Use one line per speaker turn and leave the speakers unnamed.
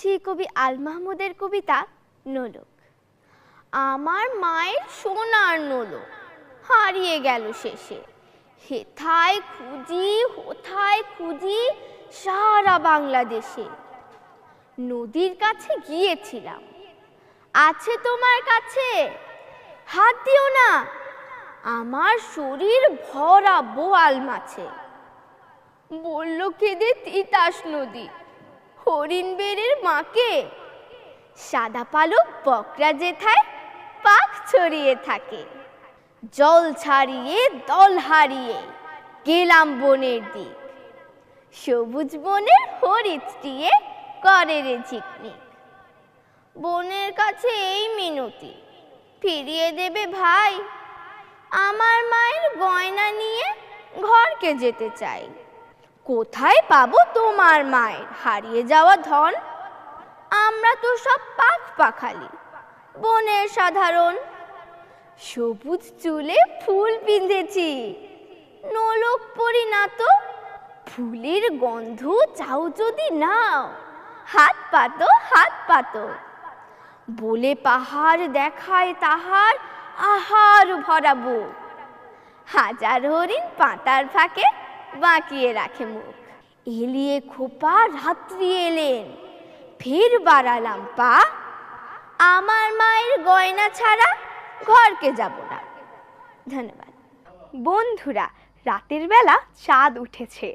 পড়ছি কবি আল মাহমুদের কবিতা নোলক। আমার মায়ের সোনার নোলক হারিয়ে গেল শেষে, হেথায় খুঁজি হোথায় খুঁজি সারা বাংলাদেশে। নদীর কাছে গিয়েছিলাম, আছে তোমার কাছে? হাত দিও না, আমার শরীর ভরা বোয়াল মাছে। বলল কেঁদে তিতাস নদী হরিণ বেড়ের মাকে, সাদা পালক বকরা যেথায় পাখ ছড়িয়ে থাকে। জল ছাড়িয়ে দল হারিয়ে গেলাম বনের দিক, সবুজ বনের হরিৎ দিয়ে করে রে ঝিকমিক। বনের কাছে এই মিনতি, ফিরিয়ে দেবে ভাই, আমার মায়ের গয়না নিয়ে ঘরকে যেতে চাই। কোথায় পাবো তোমার মায়ের হারিয়ে যাওয়া ধন? আমরা তো সব পাখ পাখালি বনের সাধারণ। সবুজ চুলে ফুল পিঁধেছি, নোলক পরি না তো। ফুলের গন্ধ চাও যদি নাও, হাত পাতো হাত পাতো। বলে পাহাড় দেখায় তাহার আহার ভরাবো, হাজার হরিণ পাতার ফাঁকে বাঁকিয়ে রাখে মুখ। এলিয়ে খোপা রাত্রি এলেন, ফের বাড়ালাম পা, আমার মায়ের গয়না ছাড়া ঘরকে যাব না। ধন্যবাদ।
বন্ধুরা, রাতের বেলা চাঁদ উঠেছে,